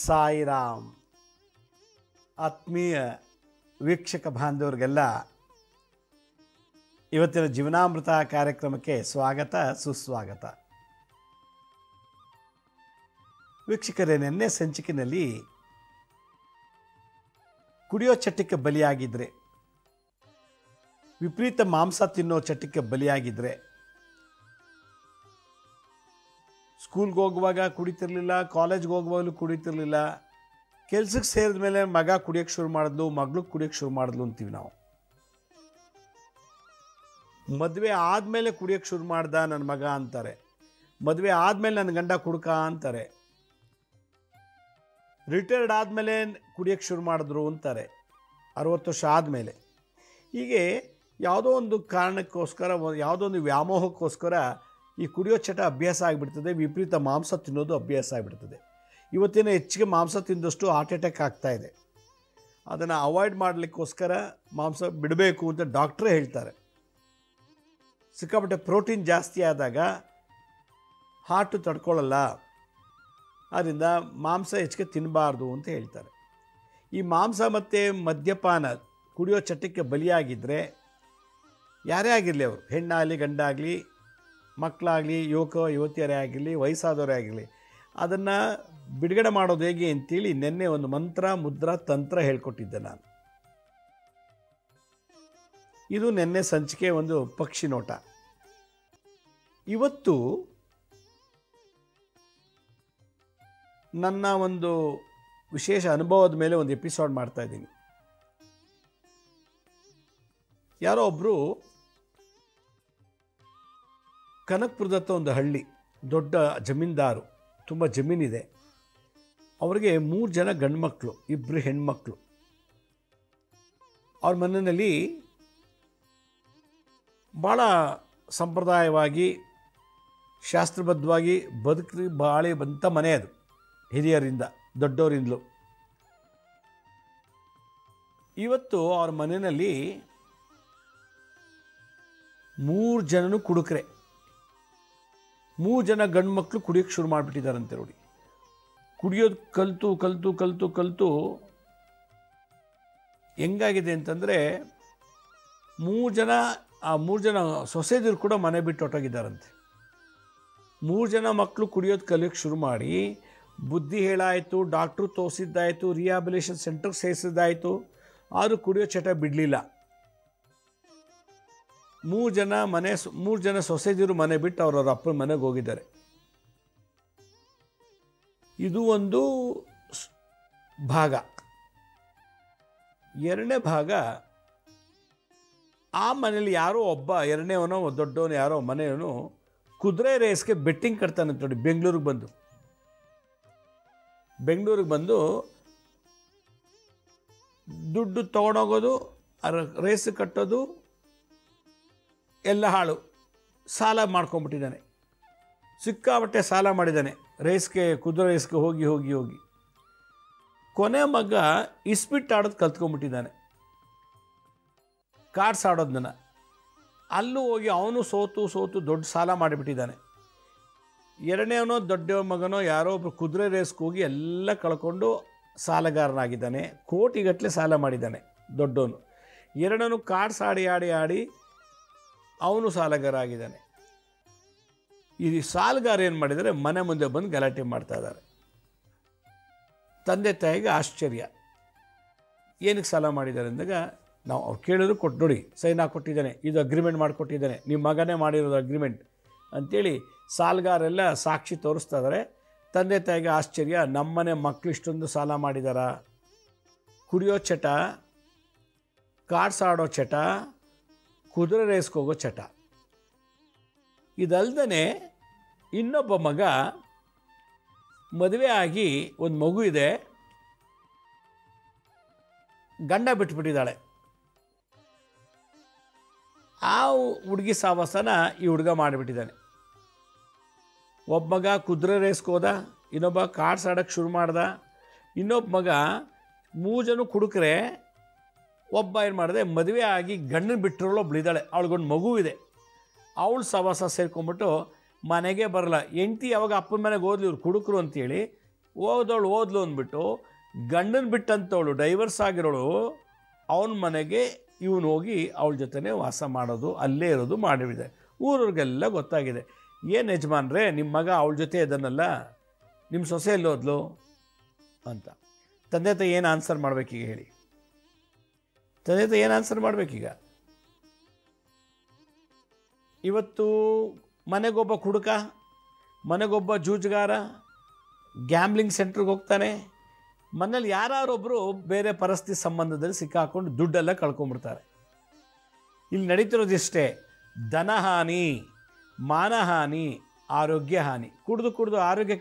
ಸಾಯಿರಾಮ್. ಆತ್ಮೀಯ ವೀಕ್ಷಕ ಬಾಂಧವರಿಗೆಲ್ಲ ಇವತ್ತಿನ ಜೀವನಾಮೃತ ಕಾರ್ಯಕ್ರಮಕ್ಕೆ ಸ್ವಾಗತ ಸುಸ್ವಾಗತ. ವೀಕ್ಷಕರೇ, ನಿನ್ನೆ ಸಂಚಿಕೆಯಲ್ಲಿ ಕುಡಿಯೋ ಚಟಕ್ಕೆ ಬಲಿಯಾಗಿದ್ದರೆ, ವಿಪರೀತ ಮಾಂಸ ತಿನ್ನೋ ಚಟಕ್ಕೆ ಬಲಿಯಾಗಿದ್ದರೆ, ಸ್ಕೂಲ್ಗೆ ಹೋಗುವಾಗ ಕುಡಿತಿರ್ಲಿಲ್ಲ, ಕಾಲೇಜ್ಗೆ ಹೋಗುವಾಗಲೂ ಕುಡಿತಿರ್ಲಿಲ್ಲ, ಕೆಲ್ಸಕ್ಕೆ ಸೇರಿದ ಮೇಲೆ ಮಗ ಕುಡಿಯೋಕ್ಕೆ ಶುರು ಮಾಡಿದ್ಲು, ಮಗಳು ಕುಡಿಯೋಕ್ಕೆ ಶುರು ಮಾಡಿದ್ಲು ಅಂತೀವಿ ನಾವು. ಮದುವೆ ಆದಮೇಲೆ ಕುಡಿಯೋಕ್ಕೆ ಶುರು ಮಾಡ್ದ ನನ್ನ ಮಗ ಅಂತಾರೆ, ಮದುವೆ ಆದಮೇಲೆ ನನ್ನ ಗಂಡ ಕುಡ್ಕ ಅಂತಾರೆ, ರಿಟೈರ್ಡ್ ಆದಮೇಲೆ ಕುಡಿಯೋಕ್ಕೆ ಶುರು ಮಾಡಿದ್ರು ಅಂತಾರೆ, 60 ವರ್ಷ ಆದಮೇಲೆ. ಹೀಗೆ ಯಾವುದೋ ಒಂದು ಕಾರಣಕ್ಕೋಸ್ಕರ, ಯಾವುದೋ ಒಂದು ವ್ಯಾಮೋಹಕ್ಕೋಸ್ಕರ ಈ ಕುಡಿಯೋ ಚಟ ಅಭ್ಯಾಸ ಆಗಿಬಿಡ್ತದೆ. ವಿಪರೀತ ಮಾಂಸ ತಿನ್ನೋದು ಅಭ್ಯಾಸ ಆಗಿಬಿಡ್ತದೆ. ಇವತ್ತಿನ ಹೆಚ್ಚಿಗೆ ಮಾಂಸ ತಿಂದಷ್ಟು ಹಾರ್ಟ್ ಅಟ್ಯಾಕ್ ಆಗ್ತಾಯಿದೆ. ಅದನ್ನು ಅವಾಯ್ಡ್ ಮಾಡಲಿಕ್ಕೋಸ್ಕರ ಮಾಂಸ ಬಿಡಬೇಕು ಅಂತ ಡಾಕ್ಟ್ರೇ ಹೇಳ್ತಾರೆ. ಸಿಕ್ಕಾಪಟ್ಟೆ ಪ್ರೋಟೀನ್ ಜಾಸ್ತಿ ಆದಾಗ ಹಾರ್ಟು ತಡ್ಕೊಳ್ಳಲ್ಲ, ಆದ್ದರಿಂದ ಮಾಂಸ ಹೆಚ್ಚಿಗೆ ತಿನ್ನಬಾರ್ದು ಅಂತ ಹೇಳ್ತಾರೆ. ಈ ಮಾಂಸ ಮತ್ತು ಮದ್ಯಪಾನ ಕುಡಿಯೋ ಚಟಕ್ಕೆ ಬಲಿಯಾಗಿದ್ದರೆ ಯಾರೇ ಆಗಿರಲಿ, ಅವರು ಹೆಣ್ಣಾಗಲಿ ಗಂಡಾಗಲಿ, ಮಕ್ಕಳಾಗಲಿ, ಯುವತಿಯರೇ ಆಗಿರಲಿ, ವಯಸ್ಸಾದವರೇ ಆಗಿರಲಿ, ಅದನ್ನು ಬಿಡುಗಡೆ ಮಾಡೋದು ಹೇಗೆ ಅಂತೇಳಿ ನಿನ್ನೆ ಒಂದು ಮಂತ್ರ, ಮುದ್ರಾ, ತಂತ್ರ ಹೇಳ್ಕೊಟ್ಟಿದ್ದೆ ನಾನು. ಇದು ನಿನ್ನೆ ಸಂಚಿಕೆ ಒಂದು ಪಕ್ಷಿ ನೋಟ. ಇವತ್ತು ನನ್ನ ಒಂದು ವಿಶೇಷ ಅನುಭವದ ಮೇಲೆ ಒಂದು ಎಪಿಸೋಡ್ ಮಾಡ್ತಾಯಿದ್ದೀನಿ. ಯಾರೋ ಒಬ್ಬರು ಕನಕಪುರದತ್ತ ಒಂದು ಹಳ್ಳಿ, ದೊಡ್ಡ ಜಮೀನ್ದಾರು, ತುಂಬ ಜಮೀನಿದೆ. ಅವರಿಗೆ 3 ಜನ ಗಂಡು ಮಕ್ಕಳು, 2 ಹೆಣ್ಮಕ್ಳು. ಅವ್ರ ಮನೆಯಲ್ಲಿ ಭಾಳ ಸಂಪ್ರದಾಯವಾಗಿ, ಶಾಸ್ತ್ರಬದ್ಧವಾಗಿ ಬಾಳೆ ಬಂತ ಮನೆ ಅದು, ಹಿರಿಯರಿಂದ ದೊಡ್ಡವರಿಂದಲೂ. ಇವತ್ತು ಅವ್ರ ಮನೆಯಲ್ಲಿ 3 ಜನನೂ ಕುಡುಕರೆ. 3 ಜನ ಗಂಡು ಮಕ್ಕಳು ಕುಡಿಯೋಕ್ಕೆ ಶುರು ಮಾಡಿಬಿಟ್ಟಿದ್ದಾರಂತೆ. ನೋಡಿ, ಕುಡಿಯೋದು ಕಲಿತು ಕಲಿತು ಕಲಿತು ಕಲಿತು ಹೆಂಗಾಗಿದೆ ಅಂತಂದರೆ, 3 ಜನ ಸೊಸೆದಿರು ಕೂಡ ಮನೆ ಬಿಟ್ಟು ಹೊಟ್ಟೋಗಿದ್ದಾರಂತೆ. 3 ಜನ ಮಕ್ಕಳು ಕುಡಿಯೋದು ಕಲಿಯೋಕ್ಕೆ ಶುರು ಮಾಡಿ, ಬುದ್ಧಿ ಹೇಳಾಯಿತು, ಡಾಕ್ಟ್ರು ತೋರಿಸಿದ್ದಾಯಿತು, ರಿಹಾಬಿಲೇಷನ್ ಸೆಂಟರ್ಗೆ ಸೇರಿಸಿದ್ದಾಯಿತು, ಆದರೂ ಕುಡಿಯೋ ಚಟ ಬಿಡಲಿಲ್ಲ. 3 ಜನ ಸೊಸೆದಿರು ಮನೆ ಬಿಟ್ಟು ಅವ್ರವ್ರ ಅಪ್ಪನ ಮನೆಗೆ ಹೋಗಿದ್ದಾರೆ. ಇದು ಒಂದು ಭಾಗ. ಎರಡನೇ ಭಾಗ, ಆ ಮನೇಲಿ ಯಾರೋ ಒಬ್ಬ ಎರಡನೇವನೋ ದೊಡ್ಡವನು ಯಾರೋ ಮನೆಯವನು ಕುದುರೆ ರೇಸ್ಗೆ ಬೆಟ್ಟಿಂಗ್ ಕಟ್ತಾನಂತ. ನೋಡಿ, ಬೆಂಗಳೂರಿಗೆ ಬಂದು ದುಡ್ಡು ತೊಗೊಂಡೋಗೋದು, ರೇಸ್ ಕಟ್ಟೋದು ಎಲ್ಲ ಹಾಳು. ಸಾಲ ಮಾಡ್ಕೊಂಬಿಟ್ಟಿದ್ದಾನೆ, ಸಿಕ್ಕಾಬಟ್ಟೆ ಸಾಲ ಮಾಡಿದ್ದಾನೆ. ಕುದುರೆ ರೇಸ್ಗೆ ಹೋಗಿ ಕೊನೆ ಮಗ ಇಸ್ಪಿಟ್ ಆಡೋದು ಕಲ್ತ್ಕೊಂಡ್ಬಿಟ್ಟಿದ್ದಾನೆ, ಕಾರ್ಡ್ಸ್ ಆಡೋದನ್ನ. ಅಲ್ಲೂ ಹೋಗಿ ಅವನು ಸೋತು ದೊಡ್ಡ ಸಾಲ ಮಾಡಿಬಿಟ್ಟಿದ್ದಾನೆ. ಎರಡನೇವನೋ ದೊಡ್ಡ ಮಗನೋ ಯಾರೋ ಒಬ್ಬರು ಕುದುರೆ ರೇಸ್ಗೆ ಹೋಗಿ ಎಲ್ಲ ಕಳ್ಕೊಂಡು ಸಾಲಗಾರನಾಗಿದ್ದಾನೆ. ಕೋಟಿಗಟ್ಟಲೆ ಸಾಲ ಮಾಡಿದ್ದಾನೆ ದೊಡ್ಡವನು. ಎರಡನೂ ಕಾರ್ಡ್ಸ್ ಆಡಿ ಅವನು ಸಾಲಗಾರ ಆಗಿದ್ದಾನೆ. ಈ ಸಾಲಗಾರ ಏನು ಮಾಡಿದರೆ, ಮನೆ ಮುಂದೆ ಬಂದು ಗಲಾಟೆ ಮಾಡ್ತಾ ಇದ್ದಾರೆ. ತಂದೆ ತಾಯಿಗೆ ಆಶ್ಚರ್ಯ, ಏನಕ್ಕೆ ಸಾಲ ಮಾಡಿದ್ದಾರೆ ಅಂದಾಗ, ನಾವು ಅವ್ರು ಕೇಳಿದ್ರು, ಕೊಟ್ಟು ನೋಡಿ, ಸೈನ್ ಹಾಕ್ಕೊಟ್ಟಿದ್ದಾನೆ, ಇದು ಅಗ್ರಿಮೆಂಟ್ ಮಾಡಿಕೊಟ್ಟಿದ್ದಾನೆ, ನಿಮ್ಮ ಮಗನೇ ಮಾಡಿರೋದು ಅಗ್ರಿಮೆಂಟ್ ಅಂತೇಳಿ ಸಾಲಗಾರೆಲ್ಲ ಸಾಕ್ಷಿ ತೋರಿಸ್ತಾ ಇದ್ದಾರೆ. ತಂದೆ ತಾಯಿಗೆ ಆಶ್ಚರ್ಯ, ನಮ್ಮನೆ ಮಕ್ಕಳು ಇಷ್ಟೊಂದು ಸಾಲ ಮಾಡಿದಾರ. ಕುಡಿಯೋ ಚಟ, ಕಾರ್ಡ್ಸ್ ಆಡೋ ಚಟ, ಕುದುರೆ ರೇಸ್ಗೆ ಹೋಗೋ ಚಟ. ಇದಲ್ದೇ ಇನ್ನೊಬ್ಬ ಮಗ ಮದುವೆ ಆಗಿ ಒಂದು ಮಗು ಇದೆ, ಗಂಡ ಬಿಟ್ಬಿಟ್ಟಿದ್ದಾಳೆ. ಆ ಹುಡುಗಿ ಸಾವಾಸನ ಈ ಹುಡುಗ ಮಾಡಿಬಿಟ್ಟಿದ್ದಾನೆ. ಒಬ್ಬ ಮಗ ಕುದುರೆ ರೇಸ್ಗೆ ಹೋದ, ಇನ್ನೊಬ್ಬ ಕಾರ್ಡ್ಸ್ ಆಡೋಕ್ಕೆ ಶುರು ಮಾಡ್ದ, ಇನ್ನೊಬ್ಬ ಮಗ 3 ಜನ ಕುಡುಕರೆ. ಒಬ್ಬ ಏನು ಮಾಡಿದೆ, ಮದುವೆ ಆಗಿ ಗಂಡನ ಬಿಟ್ಟಿರೋಳು ಒಬ್ಳಿದ್ದಾಳೆ, ಅವಳಿಗೊಂದು ಮಗು ಇದೆ, ಅವಳು ಸವಾಸ ಸೇರ್ಕೊಂಡ್ಬಿಟ್ಟು ಮನೆಗೆ ಬರಲ್ಲ. ಹೆಂಡ್ತಿ ಯಾವಾಗ ಅಪ್ಪನ ಮನೆಗೆ ಹೋದ್ಲಿ ಇವ್ರು ಕುಡುಕರು ಅಂತೇಳಿ ಓದೋಳು ಓದ್ಲು ಅಂದ್ಬಿಟ್ಟು ಗಂಡನ ಬಿಟ್ಟಂತವಳು ಡೈವರ್ಸ್ ಆಗಿರೋಳು ಅವನ ಮನೆಗೆ ಇವನು ಹೋಗಿ ಅವಳ ಜೊತೆನೇ ವಾಸ ಮಾಡೋದು, ಅಲ್ಲೇ ಇರೋದು ಮಾಡಿಬಿದೆ. ಊರವ್ರಿಗೆಲ್ಲ ಗೊತ್ತಾಗಿದೆ. ಏನು ಯಜಮಾನ್ರೆ, ನಿಮ್ಮ ಮಗ ಅವಳ ಜೊತೆ ಇದನ್ನಲ್ಲ, ನಿಮ್ಮ ಸೊಸೆ ಎಲ್ಲಿ ಹೋದ್ಲು ಅಂತ. ತಂದೆ ತಾಯಿ ಏನು ಆನ್ಸರ್ ಮಾಡಬೇಕೀಗ ಹೇಳಿ? ತಂದೆ ತಾಯಿ ಏನು ಆನ್ಸರ್ ಮಾಡಬೇಕೀಗ? ಇವತ್ತು ಮನೆಗೊಬ್ಬ ಕುಡುಕ, ಮನೆಗೊಬ್ಬ ಜೂಜುಗಾರ, ಗ್ಯಾಮ್ಲಿಂಗ್ ಸೆಂಟ್ರಿಗೆ ಹೋಗ್ತಾನೆ. ಮನೇಲಿ ಯಾರೊಬ್ಬರು ಬೇರೆ ಪರಿಸ್ಥಿತಿ ಸಂಬಂಧದಲ್ಲಿ ಸಿಕ್ಕಾಕೊಂಡು ದುಡ್ಡೆಲ್ಲ ಕಳ್ಕೊಂಡ್ಬಿಡ್ತಾರೆ. ಇಲ್ಲಿ ನಡೀತಿರೋದಿಷ್ಟೇ, ಧನಹಾನಿ, ಮಾನಹಾನಿ, ಆರೋಗ್ಯ ಹಾನಿ. ಕುಡಿದು ಆರೋಗ್ಯ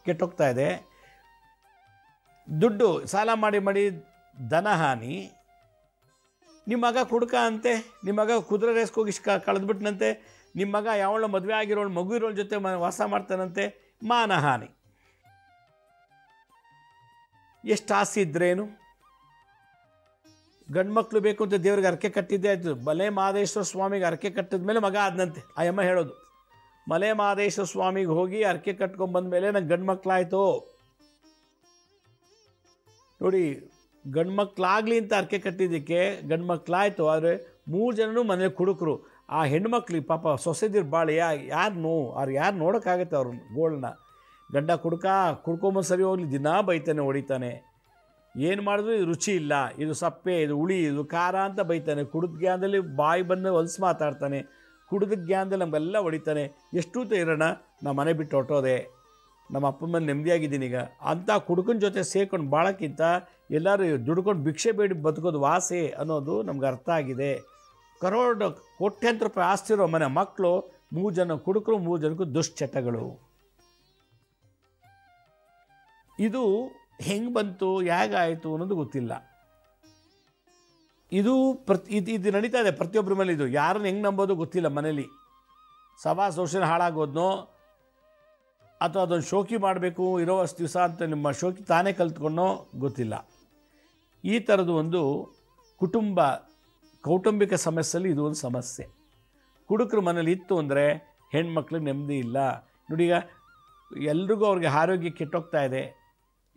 ಕೆಟ್ಟೋಗ್ತಾ ಇದೆ. ದುಡ್ಡು ಸಾಲ ಮಾಡಿ ಧನಹಾನಿ. ನಿಮ್ಮ ಮಗ ಕುಡುಕ ಅಂತೆ, ನಿಮ್ಮ ಮಗ ಕುದುರೆ ರೇಸ್ಗೆ ಹೋಗಿ ಕಳೆದ್ಬಿಟ್ನಂತೆ, ನಿಮ್ಮ ಮಗ ಯಾವಳ ಮದುವೆ ಆಗಿರೋಳು ಮಗು ಇರೋಳ ಜೊತೆ ವಾಸ ಮಾಡ್ತಾನಂತೆ, ಮಾನಹಾನಿ. ಎಷ್ಟು ಆಸೆ ಇದ್ರೇನು? ಗಂಡು ಮಕ್ಕಳು ಬೇಕು ಅಂತ ದೇವ್ರಿಗೆ ಅರಕೆ ಕಟ್ಟಿದ್ದೇ ಆಯಿತು. ಮಲೆ ಮಹದೇಶ್ವರ ಸ್ವಾಮಿಗೆ ಅರಕೆ ಕಟ್ಟಿದ ಮೇಲೆ ಮಗ ಆದನಂತೆ. ಆ ಅಮ್ಮ ಹೇಳೋದು, ಮಲೆ ಮಹದೇಶ್ವರ ಸ್ವಾಮಿಗೆ ಹೋಗಿ ಅರಕೆ ಕಟ್ಕೊಂಡ್ಬಂದ್ಮೇಲೆ ನಂಗೆ ಗಂಡು ಮಕ್ಕಳಾಯಿತು. ನೋಡಿ, ಗಂಡು ಮಕ್ಕಳಾಗಲಿ ಅಂತ ಅರಕೆ ಕಟ್ಟಿದ್ದಕ್ಕೆ ಗಂಡು ಮಕ್ಕಳಾಯಿತು. ಆದರೆ 3 ಜನನೂ ಮನೇಲಿ ಕುಡುಕರು. ಆ ಹೆಣ್ಮಕ್ಳಿಗೆ ಪಾಪ ಸೊಸೆದಿರು ಬಾಳಿ ಯಾರು ನೋಡೋಕ್ಕಾಗತ್ತೆ ಅವ್ರ ಗೋಳನ್ನ. ಗಂಡ ಕುಡ್ಕೊಂಬಂದು ಸರಿ ಹೋಗ್ಲಿ, ದಿನ ಬೈತಾನೆ, ಹೊಡಿತಾನೆ. ಏನು ಮಾಡಿದ್ರು ಇದು ರುಚಿ ಇಲ್ಲ, ಇದು ಸಪ್ಪೆ, ಇದು ಹುಳಿ, ಇದು ಖಾರ ಅಂತ ಬೈತಾನೆ. ಕುಡಿದ ಜ್ಞಾನದಲ್ಲಿ ಬಾಯಿ ಬಂದು ಹೊಲ್ಸು ಮಾತಾಡ್ತಾನೆ. ಕುಡಿದ ಜ್ಞಾನದಲ್ಲಿ ನಮಗೆಲ್ಲ ಹೊಡಿತಾನೆ. ಎಷ್ಟು ಇರೋಣ, ನಮ್ಮ ಮನೆ ಬಿಟ್ಟು ಹೊಟ್ಟೋದೆ, ನಮ್ಮ ಅಪ್ಪನ ಮನೆ ನೆಮ್ಮದಿಯಾಗಿದ್ದೀನಿ ಈಗ ಅಂತ ಕುಡುಕನ ಜೊತೆ ಸೇರ್ಕೊಂಡು ಬಾಳೋಕ್ಕಿಂತ ಎಲ್ಲರೂ ದುಡ್ಕೊಂಡು ಭಿಕ್ಷೆ ಬೇಡಿ ಬದುಕೋದು ವಾಸೆ ಅನ್ನೋದು ನಮ್ಗೆ ಅರ್ಥ ಆಗಿದೆ. ಕೋಟ್ಯಾಂತರ ರೂಪಾಯಿ ಆಸ್ತಿ ಇರೋ ಮನೆ ಮಕ್ಕಳು 3 ಜನ ಕುಡುಕರು, 3 ಜನಕ್ಕೂ ದುಶ್ಚಟಗಳು. ಇದು ಹೆಂಗೆ ಬಂತು, ಹೇಗಾಯಿತು ಅನ್ನೋದು ಗೊತ್ತಿಲ್ಲ. ಇದು ನಡೀತಾ ಇದೆ ಪ್ರತಿಯೊಬ್ಬರ ಮೇಲೆ. ಇದು ಯಾರನ್ನು ಹೆಂಗೆ ನಂಬೋದು ಗೊತ್ತಿಲ್ಲ. ಮನೇಲಿ ಸಭಾ ಸೋಷನ್ ಹಾಳಾಗೋದ್ನೋ ಅಥವಾ ಅದೊಂದು ಶೋಕಿ ಮಾಡಬೇಕು ಇರೋವಷ್ಟು ದಿವಸ ಅಂತ ನಿಮ್ಮ ಶೋಕಿ ತಾನೇ ಕಲ್ತ್ಕೊಂಡೋ ಗೊತ್ತಿಲ್ಲ. ಈ ಥರದ್ದು ಒಂದು ಕೌಟುಂಬಿಕ ಸಮಸ್ಯೆಯಲ್ಲಿ ಇದು ಒಂದು ಸಮಸ್ಯೆ. ಕುಡುಕರು ಮನೇಲಿ ಇತ್ತು ಅಂದರೆ ಹೆಣ್ಮಕ್ಳಿಗೆ ನೆಮ್ಮದಿ ಇಲ್ಲ. ನೋಡಿ, ಈಗ ಎಲ್ರಿಗೂ ಅವ್ರಿಗೆ ಆರೋಗ್ಯ ಕೆಟ್ಟೋಗ್ತಾ ಇದೆ.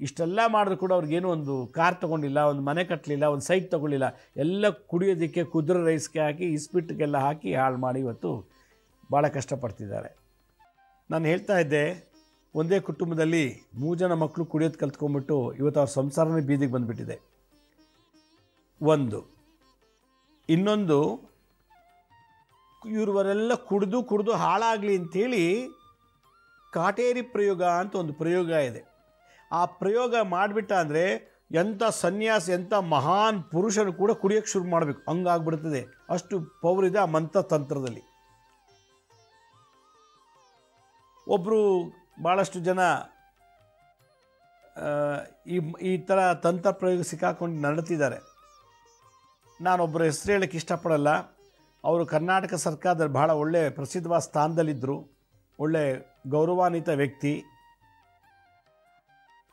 ಇಷ್ಟೆಲ್ಲ ಮಾಡಿದ್ರು ಕೂಡ ಅವ್ರಿಗೇನು ಒಂದು ಕಾರ್ ತೊಗೊಂಡಿಲ್ಲ, ಒಂದು ಮನೆ ಕಟ್ಟಲಿಲ್ಲ, ಒಂದು ಸೈಟ್ ತೊಗೊಳ್ಳಿಲ್ಲ. ಎಲ್ಲ ಕುಡಿಯೋದಕ್ಕೆ ಕುದುರೆ ರೈಸ್ಗೆ ಹಾಕಿ ಇಸ್ಪಿಟ್ಗೆಲ್ಲ ಹಾಕಿ ಹಾಳು ಮಾಡಿ ಇವತ್ತು ಭಾಳ ಕಷ್ಟಪಡ್ತಿದ್ದಾರೆ. ನಾನು ಹೇಳ್ತಾ ಇದ್ದೆ, ಒಂದೇ ಕುಟುಂಬದಲ್ಲಿ 3 ಜನ ಮಕ್ಕಳು ಕುಡಿಯೋದು ಕಲ್ತ್ಕೊಂಡ್ಬಿಟ್ಟು ಇವತ್ತು ಅವ್ರ ಸಂಸಾರನೇ ಬೀದಿಗೆ ಬಂದುಬಿಟ್ಟಿದೆ. ಇನ್ನೊಂದು, ಇವರೆಲ್ಲ ಕುಡಿದು ಹಾಳಾಗಲಿ ಅಂಥೇಳಿ ಕಾಟೇರಿ ಪ್ರಯೋಗ ಅಂತ ಒಂದು ಪ್ರಯೋಗ ಇದೆ. ಆ ಪ್ರಯೋಗ ಮಾಡಿಬಿಟ್ಟ ಅಂದರೆ ಎಂಥ ಸನ್ಯಾಸ, ಎಂಥ ಮಹಾನ್ ಪುರುಷರು ಕೂಡ ಕುಡಿಯೋಕ್ಕೆ ಶುರು ಮಾಡಬೇಕು, ಹಂಗಾಗ್ಬಿಡ್ತದೆ. ಅಷ್ಟು ಪವರ್ ಇದೆ ಆ ಮಂತ್ರತಂತ್ರದಲ್ಲಿ. ಒಬ್ಬರು ಭಾಳಷ್ಟು ಜನ ಈ ಥರ ತಂತ್ರ ಪ್ರಯೋಗ ಸಿಕ್ಕಾಕೊಂಡು ನಡೀತಿದ್ದಾರೆ. ನಾನೊಬ್ಬರ ಹೆಸರು ಹೇಳೋಕ್ಕೆ ಇಷ್ಟಪಡಲ್ಲ. ಅವರು ಕರ್ನಾಟಕ ಸರ್ಕಾರದಲ್ಲಿ ಭಾಳ ಒಳ್ಳೆಯ ಪ್ರಸಿದ್ಧವಾದ ಸ್ಥಾನದಲ್ಲಿದ್ದರು, ಒಳ್ಳೆ ಗೌರವಾನ್ವಿತ ವ್ಯಕ್ತಿ.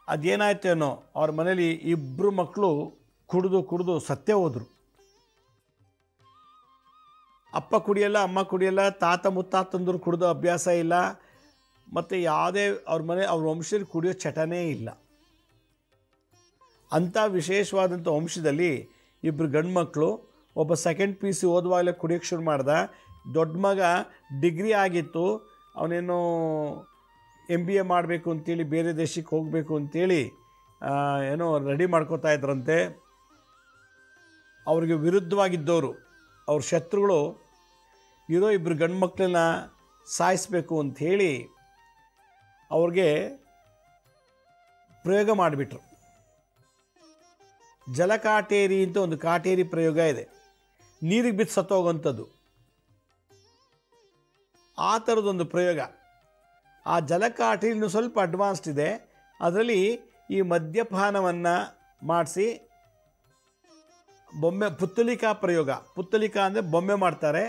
ಅದೇನಾಯ್ತು ಏನೋ, ಅವ್ರ ಮನೇಲಿ 2 ಮಕ್ಕಳು ಕುಡಿದು ಸತ್ತೇ ಹೋದರು. ಅಪ್ಪ ಕುಡಿಯಲ್ಲ, ಅಮ್ಮ ಕುಡಿಯಲ್ಲ, ತಾತ ಮುತ್ತಾತಂದ್ರು ಕುಡಿದೋ ಅಭ್ಯಾಸ ಇಲ್ಲ. ಮತ್ತು ಯಾವುದೇ ಅವ್ರ ವಂಶದಲ್ಲಿ ಕುಡಿಯೋ ಚಟನೇ ಇಲ್ಲ. ಅಂಥ ವಿಶೇಷವಾದಂಥ ವಂಶದಲ್ಲಿ 2 ಗಂಡು ಮಕ್ಕಳು, ಒಬ್ಬ ಸೆಕೆಂಡ್ PUC ಓದುವಾಗಲೇ ಕುಡಿಯೋಕ್ಕೆ ಶುರು ಮಾಡ್ದ. ದೊಡ್ಡ ಮಗ ಡಿಗ್ರಿ ಆಗಿತ್ತು, ಅವನೇನೋ MBA ಮಾಡಬೇಕು ಅಂತೇಳಿ ಬೇರೆ ದೇಶಕ್ಕೆ ಹೋಗಬೇಕು ಅಂತೇಳಿ ಏನೋ ರೆಡಿ ಮಾಡ್ಕೋತಾ ಇದ್ರಂತೆ. ಅವ್ರಿಗೆ ವಿರುದ್ಧವಾಗಿದ್ದವರು, ಅವ್ರ ಶತ್ರುಗಳು ಇರೋ 2 ಗಂಡು ಮಕ್ಕಳನ್ನ ಸಾಯಿಸಬೇಕು ಅಂಥೇಳಿ ಅವ್ರಿಗೆ ಪ್ರಯೋಗ ಮಾಡಿಬಿಟ್ರು. ಜಲಕಾಟೇರಿ ಅಂತ ಒಂದು ಕಾಟೇರಿ ಪ್ರಯೋಗ ಇದೆ, ನೀರಿಗೆ ಬಿದ್ದು ಸತ್ತೋಗೋಂಥದ್ದು. ಆ ಥರದೊಂದು ಪ್ರಯೋಗ. ಆ ಜಲಕಾಟೇರಿ ಇನ್ನೂ ಸ್ವಲ್ಪ ಅಡ್ವಾನ್ಸ್ಡ್ ಇದೆ. ಅದರಲ್ಲಿ ಈ ಮದ್ಯಪಾನವನ್ನು ಮಾಡಿಸಿ ಪುತ್ತಲಿಕಾ ಪ್ರಯೋಗ. ಪುತ್ತಲಿಕಾ ಅಂದರೆ ಬೊಂಬೆ ಮಾಡ್ತಾರೆ.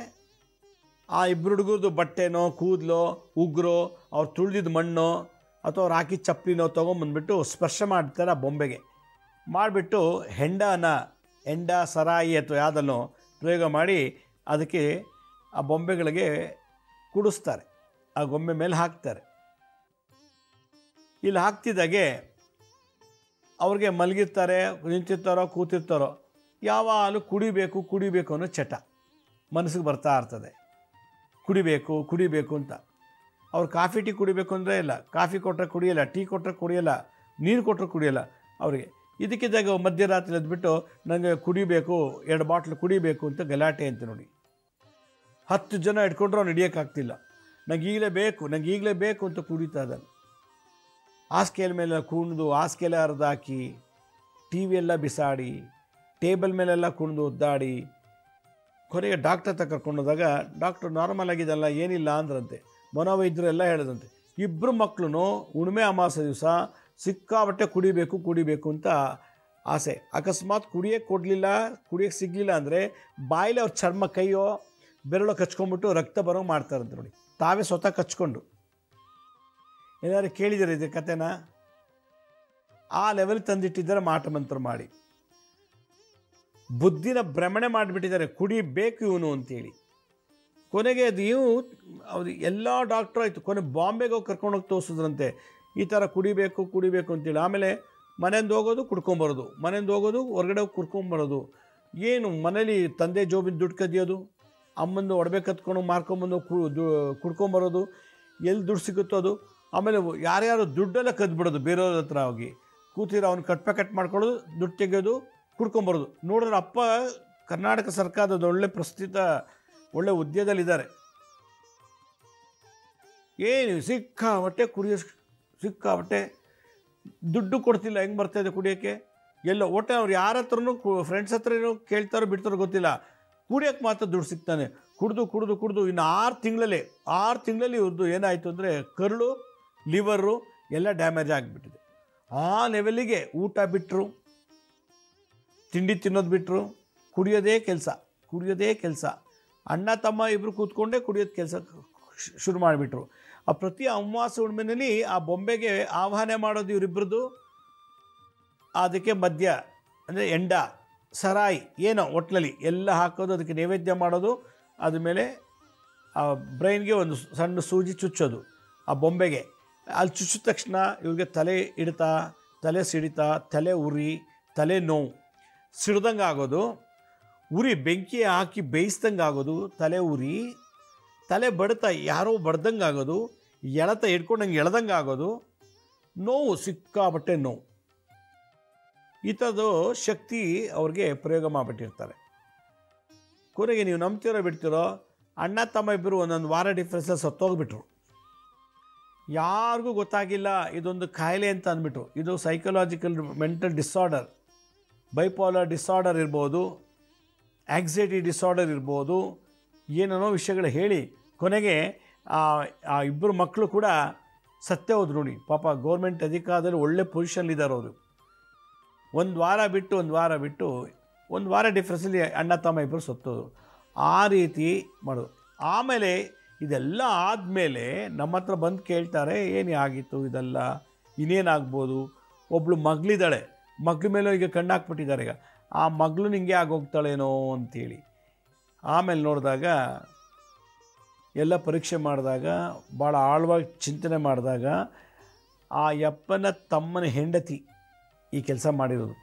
ಆ 2 ಹುಡುಗರದು ಬಟ್ಟೆನೋ ಕೂದಲೋ ಉಗುರೋ ಅವ್ರು ತುಳಿದಿದ್ದ ಮಣ್ಣೋ ಅಥವಾ ಅವ್ರು ಹಾಕಿ ಚಪ್ಪಲಿನೋ ತೊಗೊಂಬಂದ್ಬಿಟ್ಟು ಸ್ಪರ್ಶ ಮಾಡ್ತಾರೆ ಆ ಬೊಂಬೆಗೆ. ಮಾಡಿಬಿಟ್ಟು ಹೆಂಡ ಸರಾಯಿ ಅಥವಾ ಯಾವುದನ್ನೋ ಪ್ರಯೋಗ ಮಾಡಿ ಅದಕ್ಕೆ ಆ ಬೊಂಬೆಗಳಿಗೆ ಕುಡಿಸ್ತಾರೆ, ಆ ಗೊಂಬೆ ಮೇಲೆ ಹಾಕ್ತಾರೆ. ಇಲ್ಲಿ ಹಾಕ್ತಿದ್ದಾಗೆ ಅವ್ರಿಗೆ ಮಲಗಿರ್ತಾರೆ, ನಿಂತಿರ್ತಾರೋ ಕೂತಿರ್ತಾರೋ ಯಾವಾಗಲೂ ಕುಡಿಬೇಕು ಅನ್ನೋ ಚಟ ಮನಸ್ಸಿಗೆ ಬರ್ತಾ ಇರ್ತದೆ. ಕುಡಿಬೇಕು ಅಂತ. ಅವ್ರು ಕಾಫಿ ಟೀ ಕುಡಿಬೇಕು ಅಂದರೆ ಇಲ್ಲ, ಕಾಫಿ ಕೊಟ್ಟರೆ ಕುಡಿಯೋಲ್ಲ, ಟೀ ಕೊಟ್ಟರೆ ಕುಡಿಯೋಲ್ಲ, ನೀರು ಕೊಟ್ಟರೆ ಕುಡಿಯೋಲ್ಲ ಅವರಿಗೆ. ಇದಕ್ಕಿದ್ದಾಗ ಮಧ್ಯರಾತ್ರಿ ಎದ್ಬಿಟ್ಟು ನನಗೆ ಕುಡಿಬೇಕು, 2 ಬಾಟ್ಲು ಕುಡಿಬೇಕು ಅಂತ ಗಲಾಟೆ ಅಂತ ನೋಡಿ. 10 ಜನ ಇಟ್ಕೊಂಡ್ರು ಅವ್ನು ಹಿಡಿಯೋಕ್ಕಾಗ್ತಿಲ್ಲ. ನಂಗೆ ಈಗಲೇ ಬೇಕು ಅಂತ ಕುಡಿತಾ ಇದ್ದಾನೆ. ಹಾಸಿಗೆಯ ಮೇಲೆ ಕುಣಿದು ಹಾಸಿಗೆಲ್ಲ ಹರಿದಾಕಿ, ಟಿ ವಿ ಎಲ್ಲ ಬಿಸಾಡಿ, ಟೇಬಲ್ ಮೇಲೆಲ್ಲ ಕುಣಿದು ಒದ್ದಾಡಿ ಕೊನೆಗೆ ಡಾಕ್ಟರ್ ಹತ್ರ ಕರ್ಕೊಂಡೋದಾಗ ಡಾಕ್ಟ್ರು ನಾರ್ಮಲ್ ಆಗಿದೆಲ್ಲ ಏನಿಲ್ಲ ಅಂದ್ರಂತೆ. ಮನೋವೈದ್ಯರು ಎಲ್ಲ ಹೇಳಿದಂತೆ. 2 ಮಕ್ಕಳು ಹುಣ್ಣಿಮೆ ಅಮಾವಾಸ್ಯೆ ದಿವಸ ಸಿಕ್ಕಾಬಟ್ಟೆ ಕುಡಿಬೇಕು ಅಂತ ಆಸೆ. ಅಕಸ್ಮಾತ್ ಕುಡಿಯೋಕ್ಕೆ ಸಿಗಲಿಲ್ಲ ಅಂದರೆ ಬಾಯಿಲೆ ಅವ್ರ ಚರ್ಮ ಕೈಯೋ ಬೆರಳೋ ಕಚ್ಕೊಂಡ್ಬಿಟ್ಟು ರಕ್ತ ಬರೋ ಮಾಡ್ತಾರಂತೆ ನೋಡಿ. ತಾವೇ ಸ್ವತಃ ಕಚ್ಕೊಂಡು. ಏನಾದ್ರು ಕೇಳಿದರೆ ಇದೆ ಕತೆನ? ಆ ಲೆವೆಲ್ ತಂದಿಟ್ಟಿದ್ದಾರೆ ಮಾಟ ಮಂತ್ರ ಮಾಡಿ. ಬುದ್ಧಿನ ಭ್ರಮಣೆ ಮಾಡಿಬಿಟ್ಟಿದ್ದಾರೆ, ಕುಡಿಬೇಕು ಇವನು ಅಂತೇಳಿ. ಕೊನೆಗೆ ಅದು ಎಲ್ಲ ಡಾಕ್ಟ್ರು ಆಯಿತು. ಕೊನೆ ಬಾಂಬೆಗೆ ಹೋಗಿ ಕರ್ಕೊಂಡೋಗಿ ತೋರಿಸಿದ್ರಂತೆ, ಈ ಥರ ಕುಡಿಬೇಕು ಅಂತೇಳಿ. ಆಮೇಲೆ ಮನೆಯಿಂದ ಹೋಗೋದು ಕುಡ್ಕೊಂಬರೋದು, ಮನೆಯಿಂದ ಹೋಗೋದು ಹೊರಗಡೆ ಹೋಗಿ ಕುಡ್ಕೊಂಬರೋದು. ಏನು ಮನೇಲಿ ತಂದೆ ಜೋಬಿನ ದುಡ್ಡು ಕದಿಯೋದು, ಅಮ್ಮಂದು ಒಡವೆ ಕತ್ಕೊಂಡು ಮಾರ್ಕೊಂಬಂದು ಕುಡ್ಕೊಂಬರೋದು, ಎಲ್ಲಿ ದುಡ್ಡು ಸಿಗುತ್ತೋ ಅದು. ಆಮೇಲೆ ಯಾರ್ಯಾರು ದುಡ್ಡೆಲ್ಲ ಕದ್ಬಿಡೋದು, ಬೇರೆಯವ್ರ ಹತ್ರ ಹೋಗಿ ಕೂತಿರೋ ಅವ್ನು ಕಟ್ ಮಾಡ್ಕೊಳ್ಳೋದು, ದುಡ್ಡು ತೆಗೆಯೋದು, ಕುಡ್ಕೊಂಬರೋದು. ನೋಡಿದ್ರೆ ಅಪ್ಪ ಕರ್ನಾಟಕ ಸರ್ಕಾರದ ಒಳ್ಳೆ ಹುದ್ದೆದಲ್ಲಿದ್ದಾರೆ. ಏನು ಸಿಕ್ಕಾಬಟ್ಟೆ ದುಡ್ಡು ಕೊಡ್ತಿಲ್ಲ. ಹೆಂಗೆ ಬರ್ತಾಯಿದೆ ಕುಡಿಯೋಕ್ಕೆ? ಎಲ್ಲೋ ಒಟ್ಟೆ ಅವ್ರು ಯಾರ ಹತ್ರನೂ ಫ್ರೆಂಡ್ಸ್ ಹತ್ರ ಏನೋ ಕೇಳ್ತಾರೋ ಬಿಡ್ತಾರೋ ಗೊತ್ತಿಲ್ಲ, ಕುಡಿಯೋಕ್ಕೆ ಮಾತ್ರ ದುಡ್ಡು ಸಿಗ್ತಾನೆ. ಕುಡಿದು ಇನ್ನು 6 ತಿಂಗಳಲ್ಲಿ ಇವ್ರದ್ದು ಏನಾಯಿತು ಅಂದರೆ ಕರುಳು, ಲಿವರು ಎಲ್ಲ ಡ್ಯಾಮೇಜ್ ಆಗಿಬಿಟ್ಟಿದೆ. ಆ ಲೆವೆಲ್ಲಿಗೆ ಊಟ ಬಿಟ್ಟರು, ತಿಂಡಿ ತಿನ್ನೋದು ಬಿಟ್ಟರು, ಕುಡಿಯೋದೇ ಕೆಲಸ. ಅಣ್ಣ ತಮ್ಮ ಇಬ್ಬರು ಕೂತ್ಕೊಂಡೇ ಕುಡಿಯೋದು ಕೆಲಸ ಶುರು ಮಾಡಿಬಿಟ್ರು. ಆ ಪ್ರತಿ ಅಮಾವಾಸ್ಯೆ ಹುಣ್ಣಿಮೆಯಲ್ಲಿ ಆ ಬೊಂಬೆಗೆ ಆವಾಹನೆ ಮಾಡೋದು ಇವರಿಬ್ಬರದು. ಅದಕ್ಕೆ ಮದ್ಯ ಅಂದರೆ ಎಂಡ, ಸರಾಯಿ ಏನೋ ಒಟ್ಲಲ್ಲಿ ಎಲ್ಲ ಹಾಕೋದು, ಅದಕ್ಕೆ ನೈವೇದ್ಯ ಮಾಡೋದು. ಆದಮೇಲೆ ಆ ಬ್ರೈನ್ಗೆ ಒಂದು ಸಣ್ಣ ಸೂಜಿ ಚುಚ್ಚೋದು ಆ ಬೊಂಬೆಗೆ. ಅಲ್ಲಿ ಚುಚ್ಚಿದ ತಕ್ಷಣ ಇವ್ರಿಗೆ ತಲೆ ಹಿಡಿತಾ, ತಲೆ ಸಿಡಿತಾ, ತಲೆ ಉರಿ, ತಲೆ ನೋವು, ಸಿಡ್ದಂಗೆ ಆಗೋದು, ಉರಿ ಬೆಂಕಿ ಹಾಕಿ ಬೇಯಿಸ್ದಂಗೆ ಆಗೋದು, ತಲೆ ಉರಿ, ತಲೆ ಬಡ್ತಾ ಯಾರೋ ಬಡ್ದಂಗೆ ಆಗೋದು, ಹಿಡ್ಕೊಂಡಂಗೆ ಎಳ್ದಂಗೆ ಆಗೋದು, ನೋವು, ಸಿಕ್ಕಾಬಟ್ಟೆ ನೋವು. ಈ ಥರದ್ದು ಶಕ್ತಿ ಅವ್ರಿಗೆ ಪ್ರಯೋಗ ಮಾಡಿಬಿಟ್ಟಿರ್ತಾರೆ. ಕೊನೆಗೆ ನೀವು ನಂಬ್ತಿರೋ ಬಿಡ್ತಿರೋ, ಅಣ್ಣ ತಮ್ಮ ಇಬ್ಬರು ಒಂದೊಂದು ವಾರ ಡಿಫ್ರೆನ್ಸಲ್ಲಿ ಸತ್ತೋಗ್ಬಿಟ್ರು. ಯಾರಿಗೂ ಗೊತ್ತಾಗಿಲ್ಲ ಇದೊಂದು ಕಾಯಿಲೆ ಅಂತ ಅಂದ್ಬಿಟ್ರು. ಇದು psychological mental disorder, bipolar disorder ಇರ್ಬೋದು, ಆ್ಯಕ್ಸೈಟಿ ಡಿಸಾರ್ಡರ್ ಇರ್ಬೋದು, ಏನೇನೋ ವಿಷಯಗಳು ಹೇಳಿ ಕೊನೆಗೆ ಆ 2 ಮಕ್ಕಳು ಕೂಡ ಸತ್ತೇ ಹೋದ್ರು ನೋಡಿ. ಪಾಪ ಗೌರ್ಮೆಂಟ್ ಅಧಿಕಾರದಲ್ಲಿ ಒಳ್ಳೆ ಪೊಸಿಷನ್ಲಿದ್ದಾರೆ ಅವರು. ಒಂದು ವಾರ ಡಿಫ್ರೆನ್ಸಲ್ಲಿ ಅಣ್ಣ ತಮ್ಮ ಇಬ್ಬರು ಸತ್ತೋದು. ಆ ರೀತಿ ಮಾಡೋದು. ಆಮೇಲೆ ಇದೆಲ್ಲ ಆದಮೇಲೆ ನಮ್ಮ ಹತ್ರ ಬಂದು ಕೇಳ್ತಾರೆ, ಏನು ಆಗಿತ್ತು ಇದೆಲ್ಲ, ಇನ್ನೇನಾಗ್ಬೋದು. ಒಬ್ಬಳು ಮಗಳಿದ್ದಾಳೆ, ಮಗಳ ಮೇಲೆ ಈಗ ಕಣ್ಣು ಹಾಕ್ಬಿಟ್ಟಿದ್ದಾರೆ. ಈಗ ಆ ಮಗಳು ಹಿಂಗೆ ಆಗೋಗ್ತಾಳೇನೋ ಅಂಥೇಳಿ. ಆಮೇಲೆ ನೋಡಿದಾಗ ಎಲ್ಲ ಪರೀಕ್ಷೆ ಮಾಡಿದಾಗ, ಭಾಳ ಆಳವಾಗಿ ಚಿಂತನೆ ಮಾಡಿದಾಗ, ಆ ಯಪ್ಪನ ತಮ್ಮನ ಹೆಂಡತಿ ಈ ಕೆಲಸ ಮಾಡಿರೋದು.